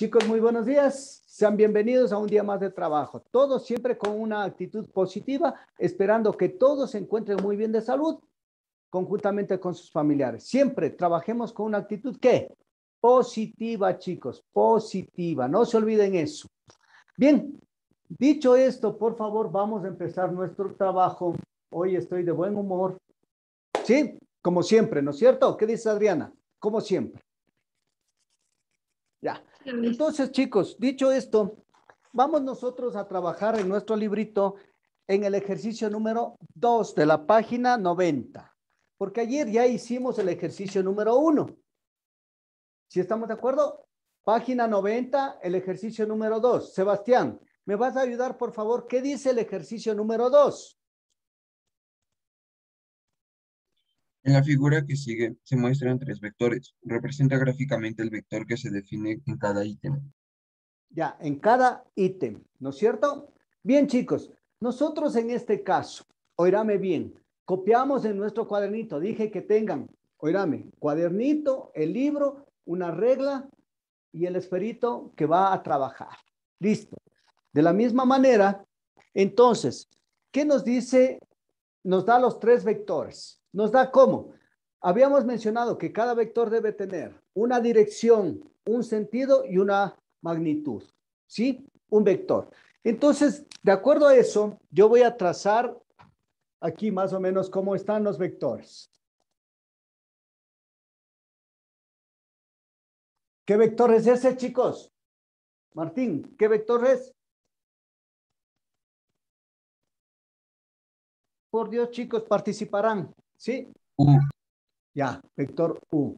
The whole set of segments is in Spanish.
Chicos, muy buenos días. Sean bienvenidos a un día más de trabajo. Todos siempre con una actitud positiva, esperando que todos se encuentren muy bien de salud, conjuntamente con sus familiares. Siempre trabajemos con una actitud, ¿qué? Positiva, chicos, positiva. No se olviden eso. Bien, dicho esto, por favor, vamos a empezar nuestro trabajo. Hoy estoy de buen humor. Sí, como siempre, ¿no es cierto? ¿Qué dice Adriana? Como siempre. Ya. Entonces, chicos, dicho esto, vamos nosotros a trabajar en nuestro librito en el ejercicio número 2 de la página 90. Porque ayer ya hicimos el ejercicio número 1. ¿Sí estamos de acuerdo? Página 90, el ejercicio número 2. Sebastián, ¿me vas a ayudar, por favor? ¿Qué dice el ejercicio número 2? En la figura que sigue se muestran tres vectores. Representa gráficamente el vector que se define en cada ítem. Ya, en cada ítem, ¿no es cierto? Bien, chicos, nosotros en este caso, oírame bien, copiamos en nuestro cuadernito. Dije que tengan, oírame, cuadernito, el libro, una regla y el esferito que va a trabajar. Listo. De la misma manera, entonces, ¿qué nos dice? Nos da los tres vectores. ¿Nos da cómo? Habíamos mencionado que cada vector debe tener una dirección, un sentido y una magnitud. ¿Sí? Un vector. Entonces, de acuerdo a eso, yo voy a trazar aquí más o menos cómo están los vectores. ¿Qué vector es ese, chicos? Martín, ¿qué vector es? Por Dios, chicos, participarán. ¿Sí? U, Ya, vector U.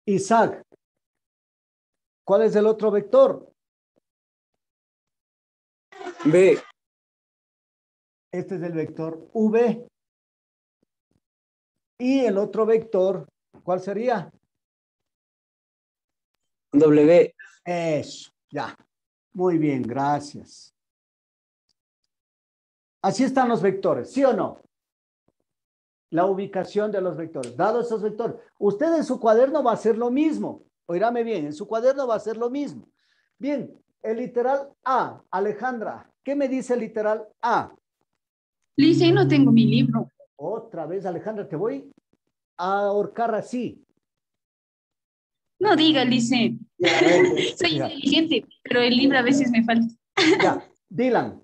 Isaac, ¿cuál es el otro vector? B. Este es el vector V. Y el otro vector, ¿cuál sería? W. Eso, ya. Muy bien, gracias. Así están los vectores, ¿sí o no? La ubicación de los vectores. Dado esos vectores, usted en su cuaderno va a hacer lo mismo. Oírame bien, en su cuaderno va a hacer lo mismo. Bien, el literal A, Alejandra, ¿qué me dice el literal A? Lice, no tengo mi libro. Otra vez, Alejandra, te voy a ahorcar así. No diga, Lice. Soy Ya, inteligente, pero el libro a veces me falta. ya, Dylan,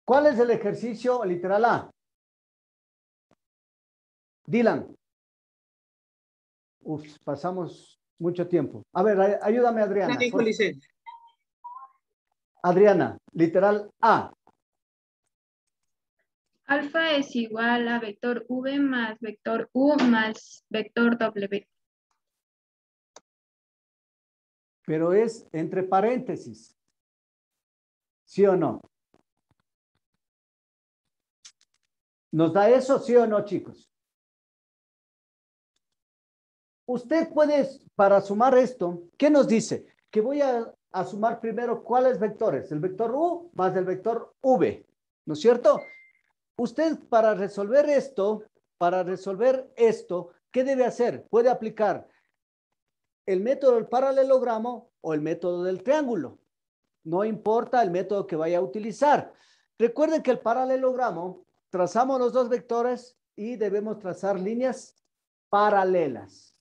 ¿cuál es el ejercicio literal A? Dylan. Uf, pasamos mucho tiempo. A ver, ayúdame, Adriana. Adriana, literal A. Alfa es igual a vector V más vector U más vector W. Pero es entre paréntesis. ¿Sí o no? ¿Nos da eso, sí o no, chicos? Usted puede, para sumar esto, ¿qué nos dice? Que voy a sumar primero cuáles vectores. El vector U más el vector V. ¿No es cierto? Usted para resolver esto, ¿qué debe hacer? Puede aplicar el método del paralelogramo o el método del triángulo. No importa el método que vaya a utilizar. Recuerden que el paralelogramo, trazamos los dos vectores y debemos trazar líneas paralelas.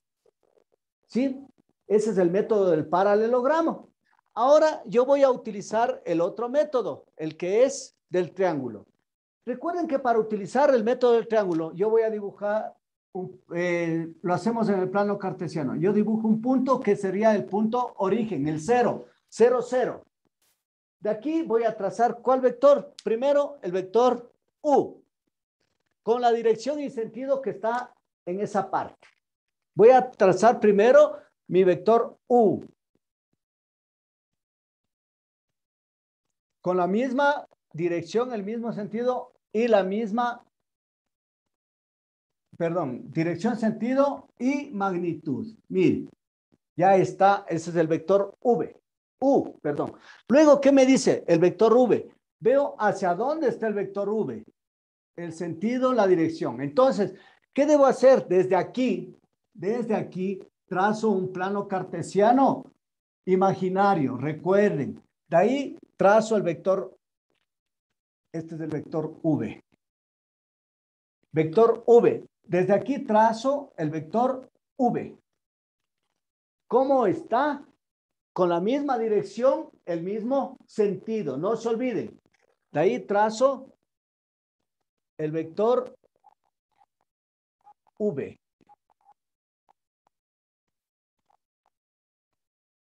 ¿Sí? Ese es el método del paralelogramo. Ahora yo voy a utilizar el otro método, el que es del triángulo. Recuerden que para utilizar el método del triángulo, yo voy a dibujar, lo hacemos en el plano cartesiano. Yo dibujo un punto que sería el punto origen, el 0, 0, 0. De aquí voy a trazar ¿cuál vector? Primero, el vector U, con la dirección y sentido que está en esa parte. Voy a trazar primero mi vector U, con la misma dirección, el mismo sentido y la misma, dirección, sentido y magnitud. Miren, ya está, ese es el vector V. Luego, ¿qué me dice el vector V? Veo hacia dónde está el vector V. El sentido, la dirección. Entonces, ¿qué debo hacer? Desde aquí, trazo un plano cartesiano imaginario, recuerden. De ahí trazo el vector, este es el vector V. Vector V. Desde aquí trazo el vector V. ¿Cómo está? Con la misma dirección, el mismo sentido. No se olviden. De ahí trazo el vector V.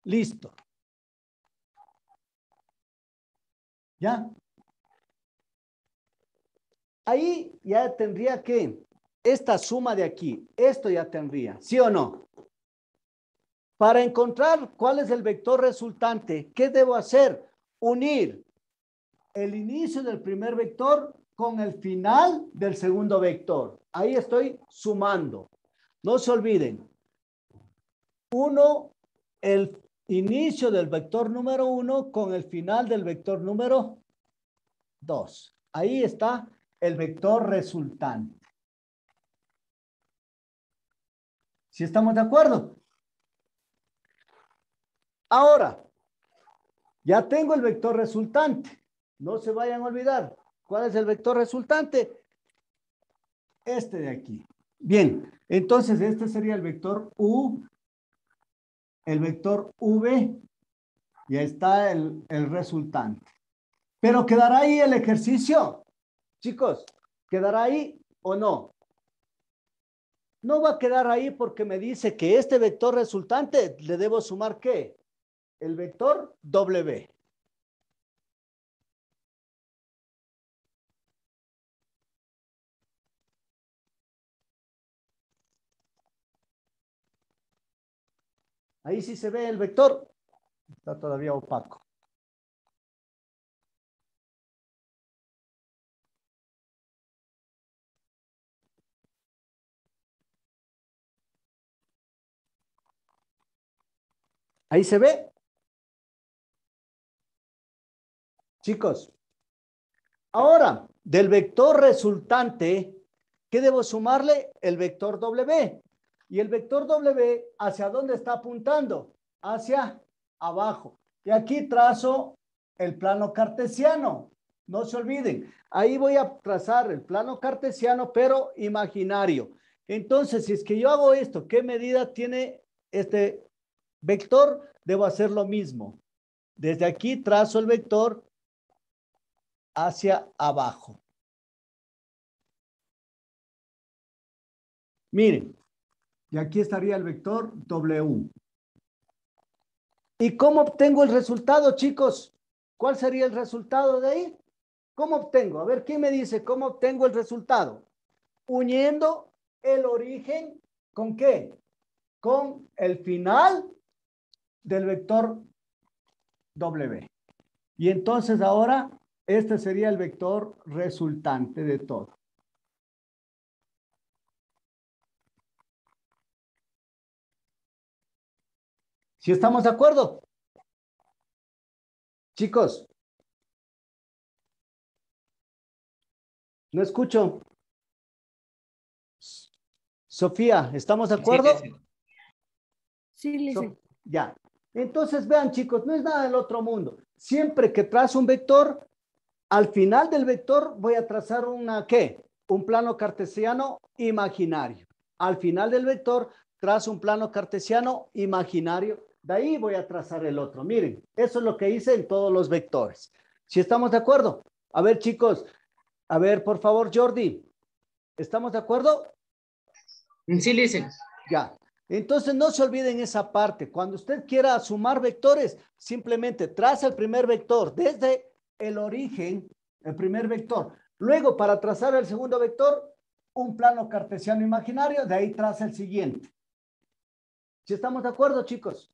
Listo. ¿Ya? Ahí ya tendría que, esta suma de aquí, esto ya tendría, ¿sí o no? Para encontrar cuál es el vector resultante, ¿qué debo hacer? Unir el inicio del primer vector con el final del segundo vector. Ahí estoy sumando. No se olviden. 1, el inicio del vector número 1 con el final del vector número 2. Ahí está el vector resultante. ¿Sí estamos de acuerdo? Ahora, ya tengo el vector resultante. No se vayan a olvidar. ¿Cuál es el vector resultante? Este de aquí. Bien, entonces este sería el vector U, el vector V, ya está el resultante. Pero ¿quedará ahí el ejercicio? Chicos, ¿quedará ahí o no? No va a quedar ahí porque me dice que este vector resultante le debo sumar ¿qué? El vector W. Ahí sí se ve el vector. Está todavía opaco. Ahí se ve. Chicos, ahora, del vector resultante, ¿qué debo sumarle? El vector W. Y el vector W, ¿hacia dónde está apuntando? Hacia abajo. Y aquí trazo el plano cartesiano. No se olviden. Ahí voy a trazar el plano cartesiano, pero imaginario. Entonces, si es que yo hago esto, ¿qué medida tiene este vector? Debo hacer lo mismo. Desde aquí trazo el vector hacia abajo. Miren, y aquí estaría el vector W. ¿Y cómo obtengo el resultado, chicos? ¿Cuál sería el resultado de ahí? ¿Cómo obtengo? A ver, ¿quién me dice cómo obtengo el resultado? Uniendo el origen, ¿con qué? Con el final del vector W. Y entonces ahora, este sería el vector resultante de todo. ¿Sí estamos de acuerdo? Chicos, no escucho. Sofía, ¿estamos de acuerdo? Sí, Lice. Ya. Entonces, vean, chicos, no es nada del otro mundo. Siempre que trazo un vector, al final del vector voy a trazar una, ¿qué? Un plano cartesiano imaginario. Al final del vector trazo un plano cartesiano imaginario. De ahí voy a trazar el otro. Miren, eso es lo que hice en todos los vectores. ¿Sí estamos de acuerdo? A ver, chicos. A ver, por favor, Jordi. ¿Estamos de acuerdo? Sí, Lice. Ya. Entonces no se olviden esa parte. Cuando usted quiera sumar vectores, simplemente traza el primer vector desde el origen, el primer vector. Luego, para trazar el segundo vector, un plano cartesiano imaginario, de ahí traza el siguiente. ¿Sí estamos de acuerdo, chicos?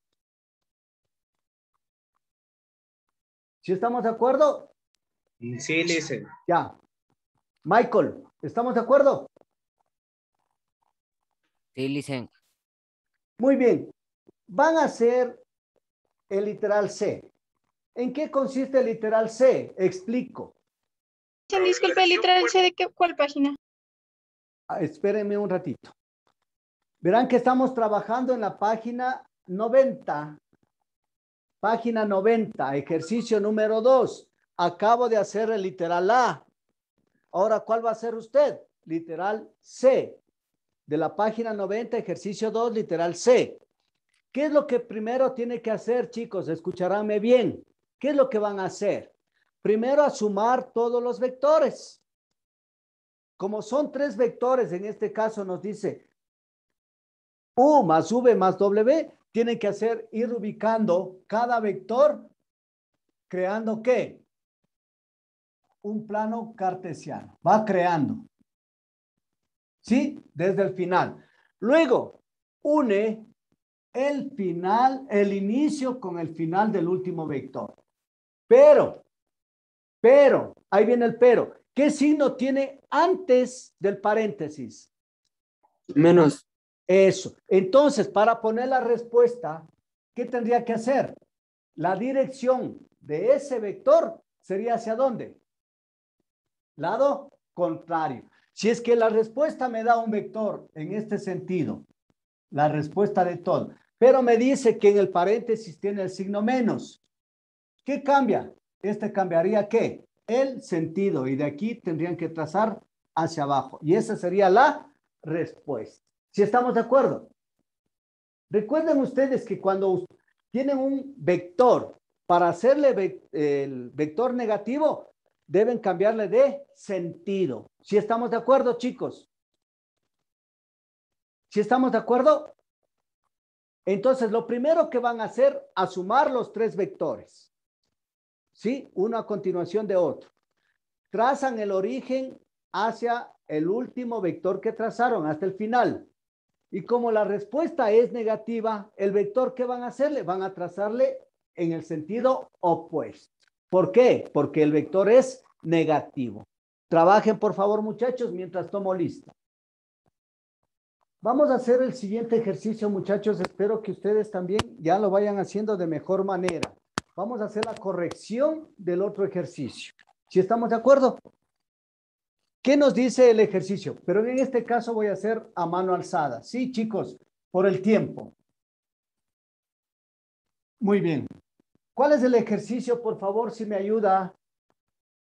¿Sí estamos de acuerdo? Sí, Lice. Ya. Michael, ¿estamos de acuerdo? Sí, Licen. Muy bien. Van a hacer el literal C. ¿En qué consiste el literal C? Explico. Disculpe, literal, ¿de qué, cuál página? Espérenme un ratito. Verán que estamos trabajando en la página 90 Página 90, ejercicio número 2. Acabo de hacer el literal A. Ahora, ¿cuál va a hacer usted? Literal C. De la página 90, ejercicio 2, literal C. ¿Qué es lo que primero tiene que hacer, chicos? Escucharanme bien. ¿Qué es lo que van a hacer? Primero, a sumar todos los vectores. Como son 3 vectores, en este caso nos dice U más V más W, tienen que ir ubicando cada vector, creando ¿qué? Un plano cartesiano. Va creando. ¿Sí? Desde el final. Luego, une el inicio con el final del último vector. Pero, ahí viene el pero. ¿Qué signo tiene antes del paréntesis? Menos. Eso. Entonces, para poner la respuesta, ¿qué tendría que hacer? La dirección de ese vector sería ¿hacia dónde? Lado contrario. Si es que la respuesta me da un vector en este sentido, la respuesta de todo, pero me dice que en el paréntesis tiene el signo menos, ¿qué cambia? Este cambiaría ¿qué? El sentido, y de aquí tendrían que trazar hacia abajo. Y esa sería la respuesta. ¿Sí estamos de acuerdo? Recuerden ustedes que cuando tienen un vector, para hacerle el vector negativo, deben cambiarle de sentido. ¿Sí estamos de acuerdo, chicos? ¿Sí estamos de acuerdo? Entonces, lo primero que van a hacer, a sumar los 3 vectores. ¿Sí? Uno a continuación de otro. Trazan el origen hacia el último vector que trazaron, hasta el final. Y como la respuesta es negativa, el vector que van a hacerle, van a trazarle en el sentido opuesto. ¿Por qué? Porque el vector es negativo. Trabajen, por favor, muchachos, mientras tomo lista. Vamos a hacer el siguiente ejercicio, muchachos. Espero que ustedes también ya lo vayan haciendo de mejor manera. Vamos a hacer la corrección del otro ejercicio. ¿Sí estamos de acuerdo? ¿Qué nos dice el ejercicio? Pero en este caso voy a hacer a mano alzada. Sí, chicos, por el tiempo. Muy bien. ¿Cuál es el ejercicio? Por favor, si me ayuda.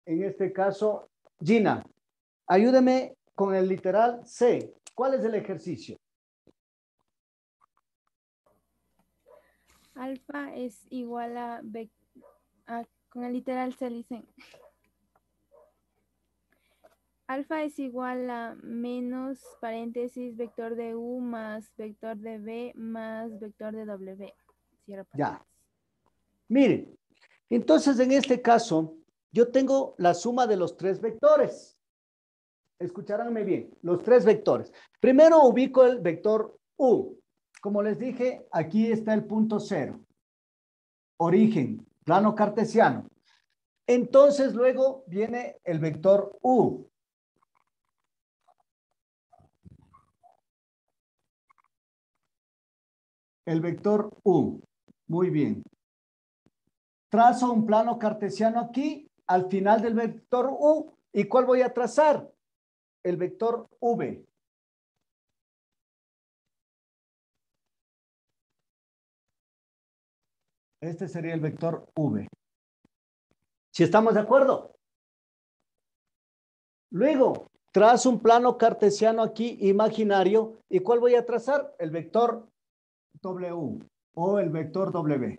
En este caso, Gina, ayúdeme con el literal C. ¿Cuál es el ejercicio? Alfa es igual a, con el literal C dicen. Alfa es igual a menos paréntesis vector de U más vector de B más vector de W. Cierra paréntesis. Ya. Miren, entonces en este caso, yo tengo la suma de los 3 vectores. Escucharanme bien, los 3 vectores. Primero ubico el vector U. Como les dije, aquí está el punto 0. Origen, plano cartesiano. Entonces luego viene el vector U. El vector U. Muy bien. Trazo un plano cartesiano aquí, al final del vector U. ¿Y cuál voy a trazar? El vector V. Este sería el vector V. ¿Sí estamos de acuerdo? Luego, trazo un plano cartesiano aquí, imaginario. ¿Y cuál voy a trazar? El vector W o el vector W.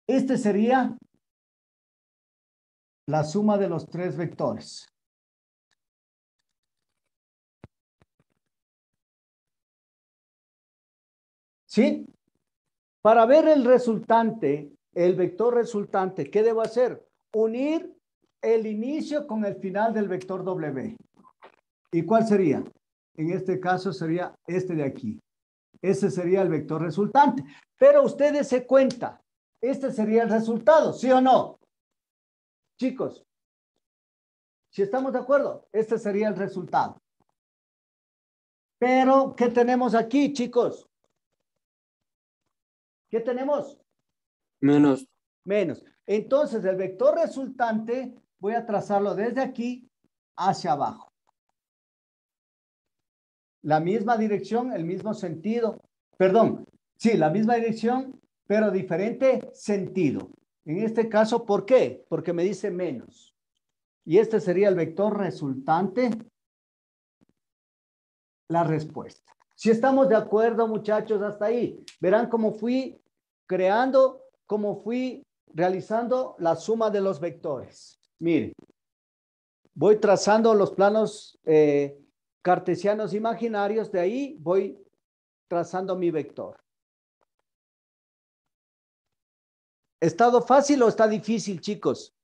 Este sería la suma de los 3 vectores. ¿Sí? Para ver el resultante, el vector resultante, ¿qué debo hacer? Unir el inicio con el final del vector W. ¿Y cuál sería? En este caso sería este de aquí. Ese sería el vector resultante. Pero ustedes se cuenta, este sería el resultado, ¿sí o no? Chicos, si estamos de acuerdo, este sería el resultado. Pero, ¿qué tenemos aquí, chicos? ¿Qué tenemos? Menos. Menos. Entonces, el vector resultante voy a trazarlo desde aquí hacia abajo. La misma dirección, el mismo sentido. Perdón, sí, la misma dirección, pero diferente sentido. En este caso, ¿por qué? Porque me dice menos. Y este sería el vector resultante, la respuesta. Si estamos de acuerdo, muchachos, hasta ahí. Verán cómo fui creando, cómo fui realizando la suma de los vectores. Miren, voy trazando los planos cartesianos imaginarios, de ahí voy trazando mi vector. ¿Estado fácil o está difícil, chicos?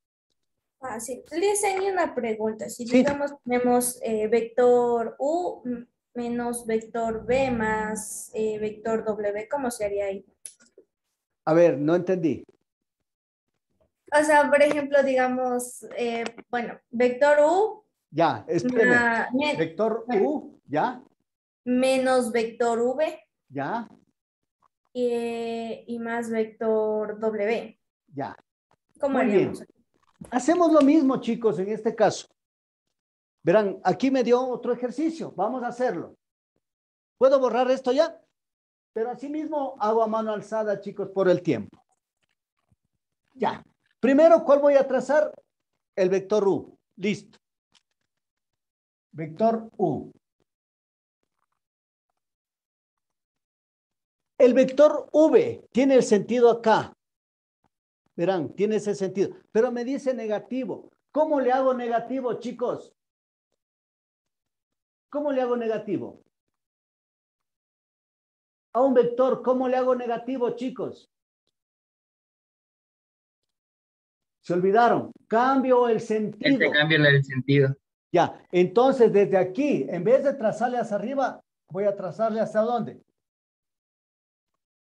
Fácil. Les tenía una pregunta. Si Sí. digamos tenemos vector U menos vector B más vector W, ¿cómo se haría ahí? A ver, no entendí. O sea, por ejemplo, digamos, bueno, vector U Ya, espéreme. men- Vector U, ya, menos vector V ya, y más vector W. ya. ¿Cómo Muy haríamos? bien. Hacemos lo mismo, chicos, en este caso. Verán, aquí me dio otro ejercicio. Vamos a hacerlo. ¿Puedo borrar esto ya? Pero así mismo hago a mano alzada, chicos, por el tiempo. Ya. Primero, ¿cuál voy a trazar? El vector U. Listo. Vector U. El vector V tiene el sentido acá. Verán, tiene ese sentido. Pero me dice negativo. ¿Cómo le hago negativo, chicos? ¿Cómo le hago negativo? A un vector, ¿cómo le hago negativo, chicos? Se olvidaron. Cambio el sentido. Cambia el sentido. Ya, entonces desde aquí, en vez de trazarle hacia arriba, voy a trazarle hasta dónde.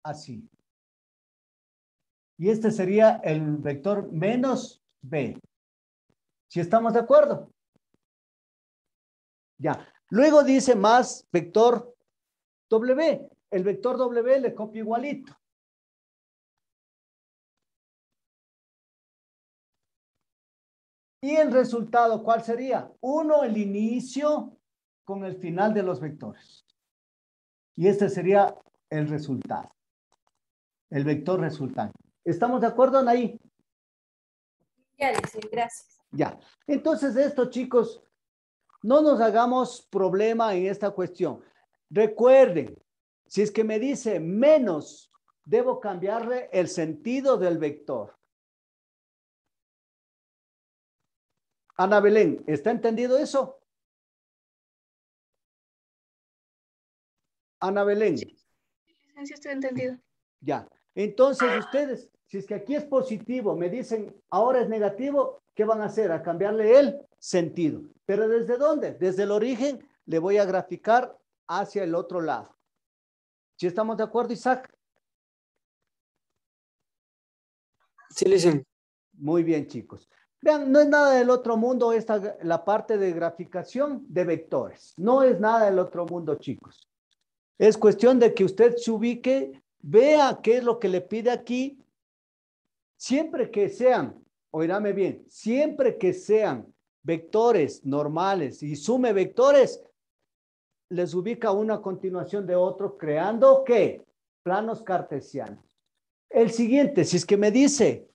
Así. Y este sería el vector menos B. ¿Sí estamos de acuerdo? Ya. Luego dice más vector W. El vector W le copio igualito. Y el resultado, ¿cuál sería? 1 el inicio con el final de los vectores. Y este sería el resultado. El vector resultante. ¿Estamos de acuerdo, Anaí? Ya, dice, gracias. Ya. Entonces esto, chicos, no nos hagamos problema en esta cuestión. Recuerden, si es que me dice menos, debo cambiarle el sentido del vector. Ana Belén, ¿está entendido eso? Ana Belén. Sí, estoy entendido. Ya. Entonces ustedes, si es que aquí es positivo, me dicen ahora es negativo, ¿qué van a hacer? A cambiarle el sentido. ¿Pero desde dónde? Desde el origen le voy a graficar hacia el otro lado. ¿Sí estamos de acuerdo, Isaac? Sí, listen. Muy bien, chicos. Vean, no es nada del otro mundo la parte de graficación de vectores. No es nada del otro mundo, chicos. Es cuestión de que usted se ubique, vea qué es lo que le pide aquí. Siempre que sean, oírame bien, siempre que sean vectores normales y sume vectores, les ubica uno a continuación de otro, creando ¿qué? Planos cartesianos. El siguiente, si es que me dice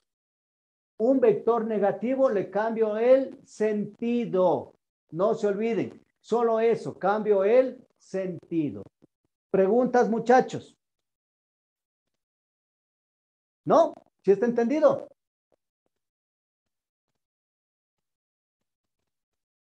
un vector negativo, le cambio el sentido. No se olviden, solo eso, cambio el sentido. ¿Preguntas, muchachos? ¿No? ¿Sí está entendido?